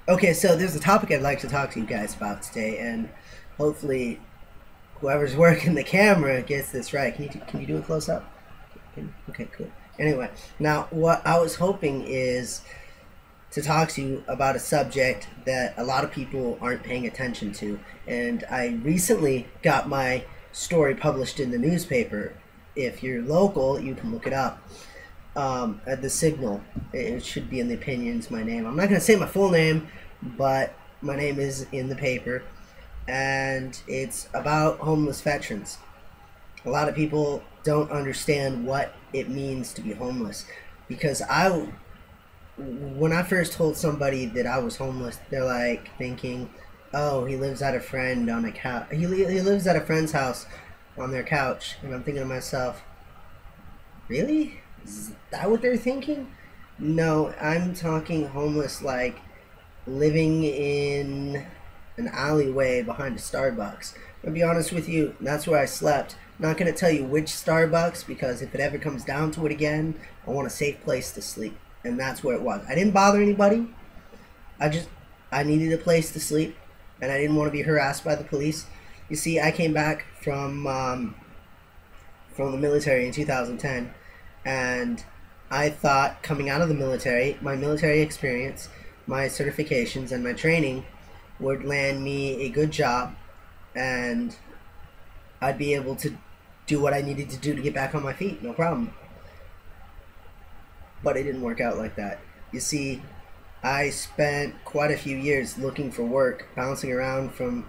Okay, so there's a topic I'd like to talk to you guys about today, and hopefully, whoever's working the camera gets this right. Can you do a close up? Okay, cool. Anyway, now what I was hoping is to talk to you about a subject that a lot of people aren't paying attention to, and I recently got my story published in the newspaper. If you're local, you can look it up. At the Signal. It should be in the opinions. My name. I'm not going to say my full name, but my name is in the paper, and it's about homeless veterans. A lot of people don't understand what it means to be homeless, because when I first told somebody that I was homeless, they're like thinking, "Oh, he lives at a friend on a couch. He lives at a friend's house on their couch," and I'm thinking to myself, really? Is that what they're thinking? No, I'm talking homeless like living in an alleyway behind a Starbucks. I'll be honest with you, that's where I slept. I'm not going to tell you which Starbucks because if it ever comes down to it again, I want a safe place to sleep. And that's where it was. I didn't bother anybody. I just, I needed a place to sleep and I didn't want to be harassed by the police. You see, I came back from the military in 2010, and I thought coming out of the military, my military experience, my certifications, and my training would land me a good job, and I'd be able to do what I needed to do to get back on my feet, no problem. But it didn't work out like that. You see, I spent quite a few years looking for work, bouncing around from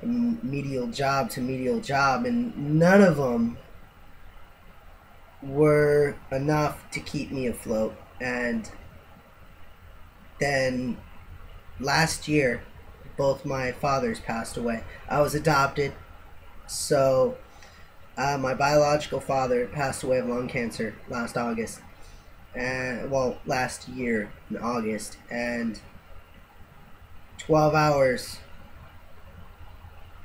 medial job to medial job, and none of them were enough to keep me afloat. And then last year, both my fathers passed away. I was adopted, so my biological father passed away of lung cancer last August, and well, last year in August, and 12 hours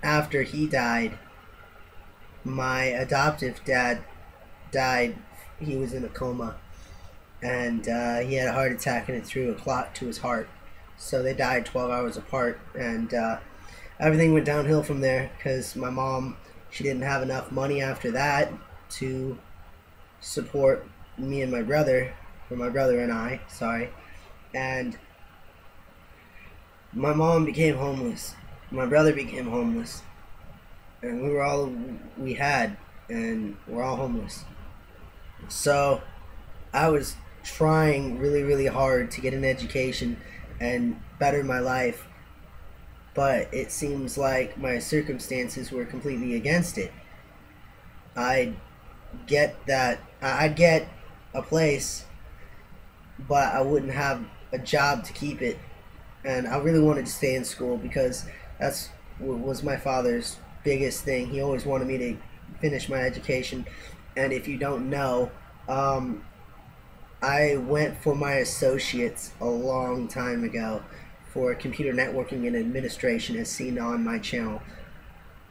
after he died, my adoptive dad died. He was in a coma, and he had a heart attack, and it threw a clot to his heart. So they died 12 hours apart, and everything went downhill from there because my mom, she didn't have enough money after that to support me and my brother, or my brother and I, sorry. And my mom became homeless. My brother became homeless, and we were all we had, and we're all homeless. So I was trying really, really hard to get an education and better my life, but it seems like my circumstances were completely against it. I'd I'd get a place, but I wouldn't have a job to keep it. And I really wanted to stay in school because that's what was my father's biggest thing. He always wanted me to finish my education. And if you don't know, um, I went for my associates a long time ago for computer networking and administration, as seen on my channel.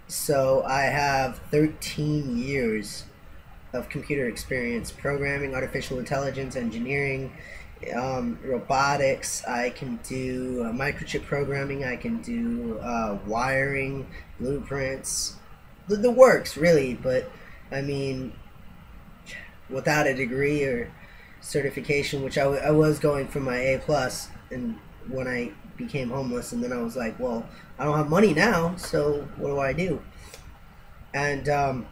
So I have 13 years of computer experience programming, artificial intelligence, engineering, robotics. I can do microchip programming. I can do wiring, blueprints, the works really. But I mean, without a degree or certification, which I was going for my A plus, and when I became homeless, and then I was like, well, I don't have money now, so what do I do? And a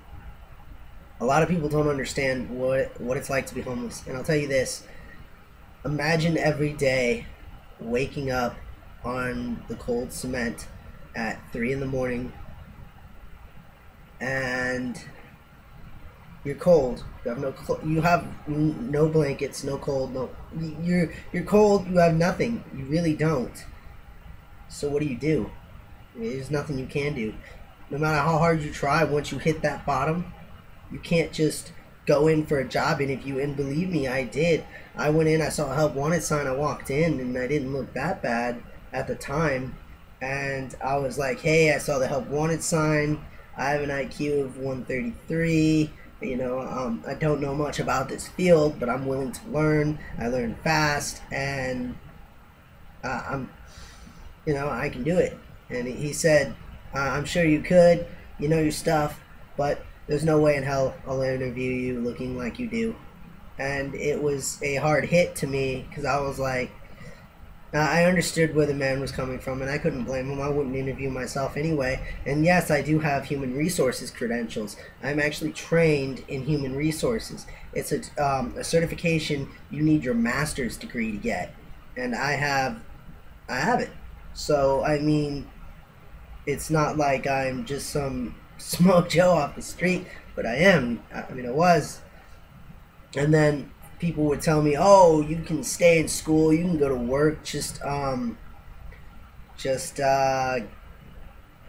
lot of people don't understand what it's like to be homeless. And I'll tell you this: imagine every day waking up on the cold cement at 3 in the morning, and you're cold. You have no blankets, no cold, no. You're cold. You have nothing. You really don't. So what do? There's nothing you can do. No matter how hard you try, once you hit that bottom, you can't just go in for a job interview. And believe me, I did. I went in. I saw a help wanted sign. I walked in, and I didn't look that bad at the time. And I was like, "Hey, I saw the help wanted sign. I have an IQ of 133. I don't know much about this field, but I'm willing to learn. I learn fast, and I'm I can do it. And he said, I'm sure you could. You know your stuff, but there's no way in hell I'll interview you looking like you do. And it was a hard hit to me because I was like, I understood where the man was coming from, and I couldn't blame him. I wouldn't interview myself anyway. And yes, I do have human resources credentials. I'm actually trained in human resources. It's a certification you need your master's degree to get, and I have it. So I mean, it's not like I'm just some smoke Joe off the street, but I am. I mean, I was. And then people would tell me, "Oh, you can stay in school, you can go to work, just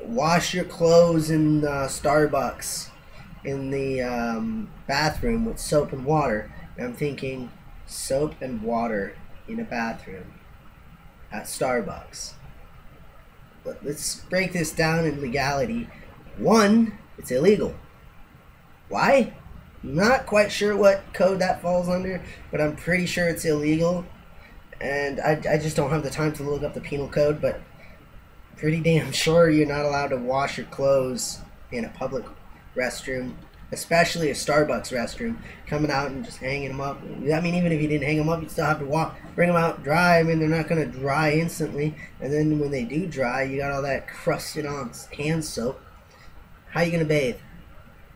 wash your clothes in Starbucks in the bathroom with soap and water." And I'm thinking, soap and water in a bathroom at Starbucks. Let's break this down in legality. One, it's illegal. Why? I'm not quite sure what code that falls under, but I'm pretty sure it's illegal. And I just don't have the time to look up the penal code, but pretty damn sure you're not allowed to wash your clothes in a public restroom, especially a Starbucks restroom, coming out and just hanging them up. I mean, even if you didn't hang them up, you'd still have to bring them out dry. I mean, they're not going to dry instantly. And then when they do dry, you got all that crusted on hand soap. How are you going to bathe?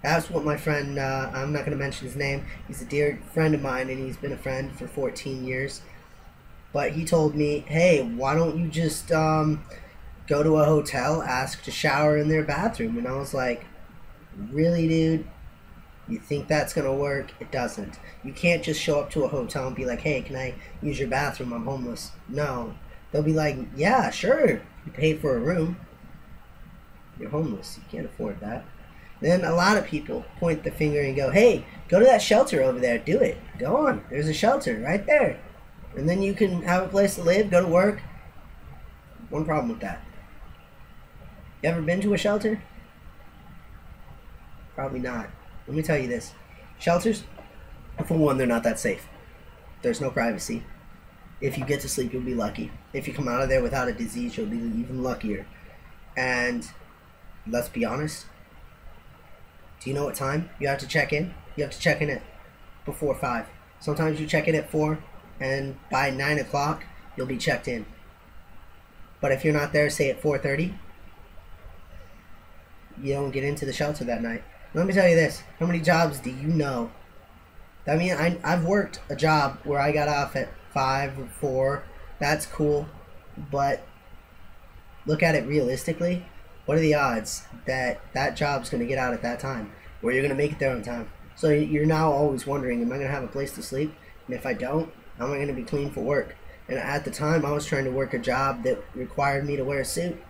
That's what my friend, I'm not going to mention his name, he's a dear friend of mine, and he's been a friend for 14 years. But he told me, hey, why don't you just go to a hotel, ask to shower in their bathroom? And I was like, really, dude? You think that's going to work? It doesn't. You can't just show up to a hotel and be like, hey, can I use your bathroom? I'm homeless. No. They'll be like, yeah, sure. You paid for a room. You're homeless. You can't afford that. Then a lot of people point the finger and go, hey, go to that shelter over there. Do it. Go on. There's a shelter right there. And then you can have a place to live, go to work. One problem with that. You ever been to a shelter? Probably not. Let me tell you this. Shelters, for one, they're not that safe. There's no privacy. If you get to sleep, you'll be lucky. If you come out of there without a disease, you'll be even luckier. And let's be honest. Do you know what time you have to check in? You have to check in at before 5. Sometimes you check in at 4, and by 9 o'clock, you'll be checked in. But if you're not there, say at 4:30, you don't get into the shelter that night. Let me tell you this. How many jobs do you know? I mean, I've worked a job where I got off at 5 or 4. That's cool. But look at it realistically. What are the odds that that job's going to get out at that time, or you're going to make it there on time? So you're now always wondering, am I going to have a place to sleep? And if I don't, how am I going to be clean for work? And at the time, I was trying to work a job that required me to wear a suit.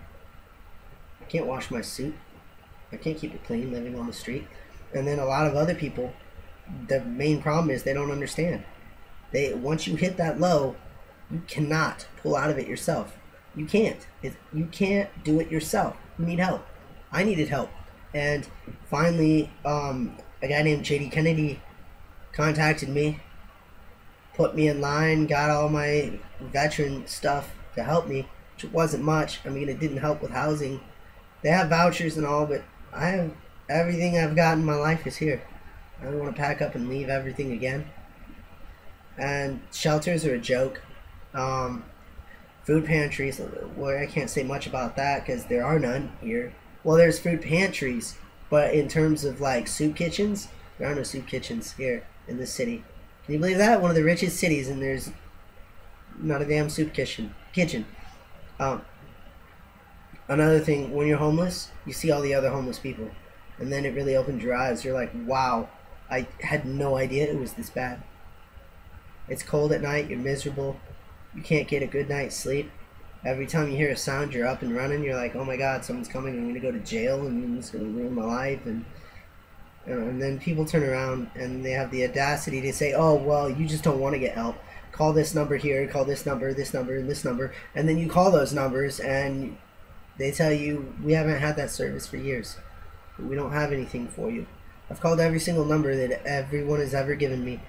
I can't wash my suit. I can't keep it clean living on the street. And then a lot of other people, the main problem is they don't understand. Once you hit that low, you cannot pull out of it yourself. You can't. You can't do it yourself. You need help. I needed help. And finally, a guy named JD Kennedy contacted me, put me in line, got all my veteran stuff to help me, which wasn't much. I mean, it didn't help with housing. They have vouchers and all, but I have everything I've got in my life is here. I don't want to pack up and leave everything again. And shelters are a joke. Food pantries, well, I can't say much about that because there are none here. Well, there's food pantries, but in terms of like soup kitchens, there are no soup kitchens here in this city. Can you believe that? One of the richest cities, and there's not a damn soup kitchen. Another thing, when you're homeless, you see all the other homeless people, and then it really opens your eyes. You're like, wow, I had no idea it was this bad. It's cold at night, you're miserable, you can't get a good night's sleep. Every time you hear a sound, you're up and running. You're like, oh my god, someone's coming, I'm going to go to jail, and it's going to ruin my life. And then people turn around, and they have the audacity to say, oh, well, you just don't want to get help. Call this number here, call this number, and this number. And then you call those numbers, and they tell you, we haven't had that service for years. We don't have anything for you. I've called every single number that everyone has ever given me,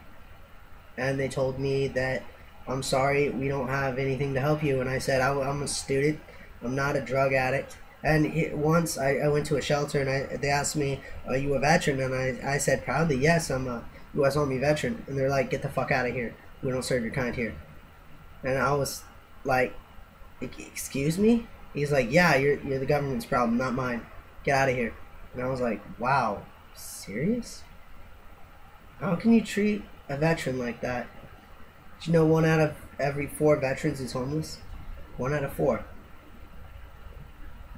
and they told me that, I'm sorry, we don't have anything to help you. And I said, I'm a student. I'm not a drug addict. And once I went to a shelter and they asked me, "Are you a veteran?" And I said proudly, "Yes, I'm a U.S. Army veteran." And they're like, "Get the fuck out of here. We don't serve your kind here." And I was like, "Excuse me?" He's like, "Yeah, you're the government's problem, not mine. Get out of here." And I was like, "Wow, serious? How can you treat a veteran like that?" Did you know 1 out of every 4 veterans is homeless? 1 out of 4.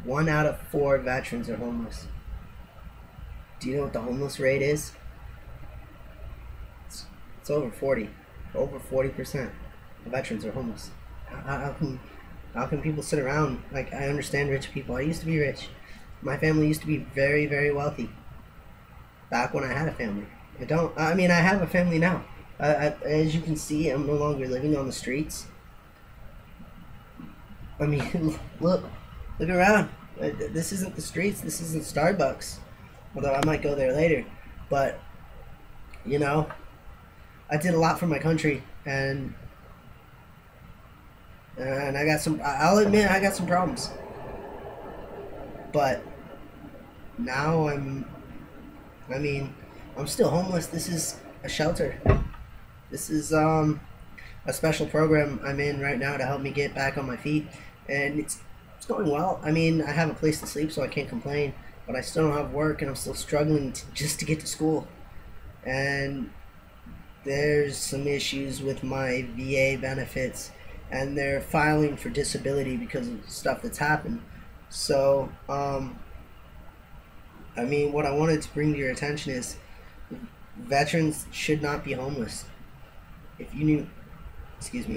1 out of 4 veterans are homeless. Do you know what the homeless rate is? It's over 40. Over 40% of veterans are homeless. How can people sit around? Like, I understand rich people. I used to be rich. My family used to be very, very wealthy. Back when I had a family. I mean, I have a family now. As you can see, I'm no longer living on the streets. I mean, look around. This isn't the streets. This isn't Starbucks. Although I might go there later. But, you know, I did a lot for my country, and I got some. I'll admit I got some problems. But now I'm still homeless. This is a shelter. This is a special program I'm in right now to help me get back on my feet, and it's going well. I mean, I have a place to sleep, so I can't complain. But I still don't have work, and I'm still struggling just to get to school. And there's some issues with my VA benefits, and they're filing for disability because of stuff that's happened. So, I mean, what I wanted to bring to your attention is veterans should not be homeless. If you knew,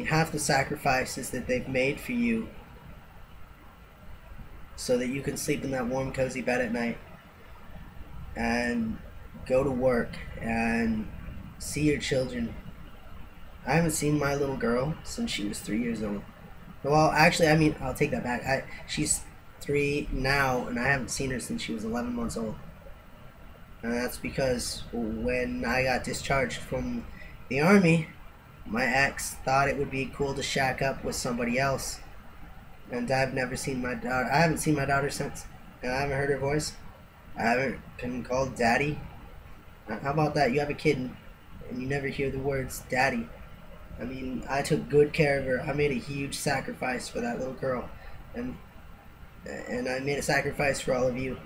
half the sacrifices that they've made for you so that you can sleep in that warm, cozy bed at night and go to work and see your children. I haven't seen my little girl since she was 3 years old. Well, actually, I mean, I'll take that back. She's 3 now, and I haven't seen her since she was 11 months old. And that's because when I got discharged from the Army, my ex thought it would be cool to shack up with somebody else. And I've never seen my daughter. I haven't seen my daughter since. And I haven't heard her voice. I haven't been called daddy. How about that? You have a kid and you never hear the words daddy. I mean, I took good care of her. I made a huge sacrifice for that little girl. And I made a sacrifice for all of you.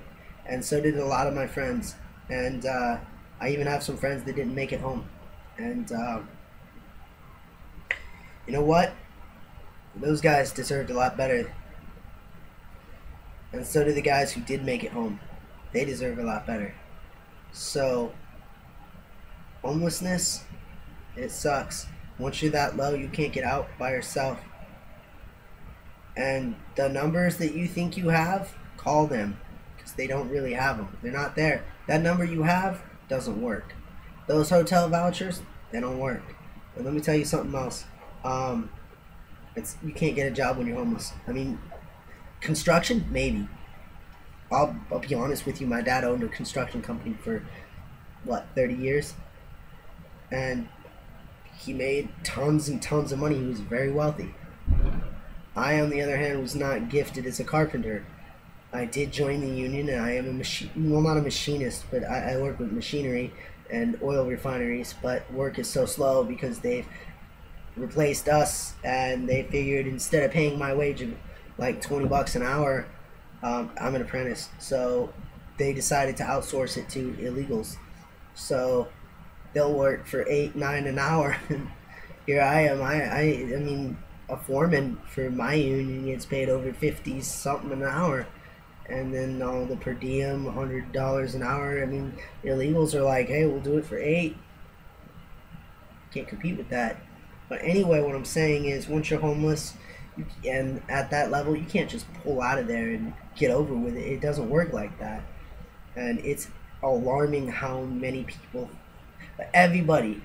And so did a lot of my friends. And I even have some friends that didn't make it home. And you know what? Those guys deserved a lot better. And so did the guys who did make it home. They deserve a lot better. So, homelessness, it sucks. Once you're that low, you can't get out by yourself. And the numbers that you think you have, call them. Because they don't really have them. They're not there. That number you have doesn't work. Those hotel vouchers, they don't work. And let me tell you something else. You can't get a job when you're homeless. I mean, construction, maybe. I'll be honest with you. My dad owned a construction company for, 30 years? And he made tons and tons of money. He was very wealthy. I, on the other hand, was not gifted as a carpenter. I did join the union, and I am not a machinist, but I work with machinery and oil refineries, but work is so slow because they've replaced us, and they figured instead of paying my wage of like $20 an hour, I'm an apprentice, so they decided to outsource it to illegals. So they'll work for $8, $9 an hour. Here I am. I mean, a foreman for my union gets paid over 50 something an hour, and then all the per diem, $100 an hour. I mean, illegals are like, hey, we'll do it for 8. Can't compete with that. But anyway, what I'm saying is, once you're homeless and at that level, you can't just pull out of there and get over with it. It doesn't work like that. And it's alarming how many people, everybody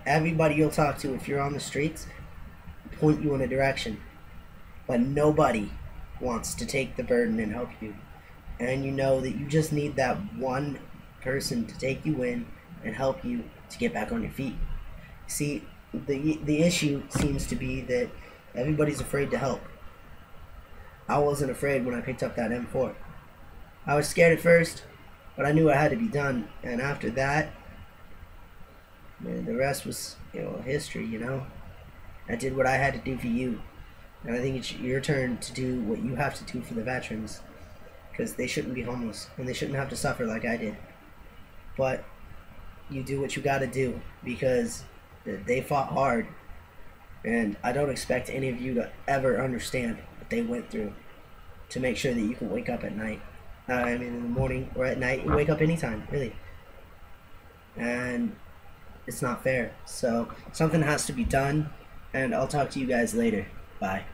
you'll talk to if you're on the streets, point you in a direction. But nobody wants to take the burden and help you. And you know that you just need that one person to take you in and help you to get back on your feet. See, the issue seems to be that everybody's afraid to help. I wasn't afraid when I picked up that M4. I was scared at first, but I knew it had to be done. And after that, man, the rest was, history, I did what I had to do for you. And I think it's your turn to do what you have to do for the veterans. Because they shouldn't be homeless. And they shouldn't have to suffer like I did. But you do what you gotta do. Because they fought hard. And I don't expect any of you to ever understand what they went through to make sure that you can wake up at night. I mean, in the morning or at night, you wake up anytime, really. And it's not fair. So something has to be done. And I'll talk to you guys later. Bye.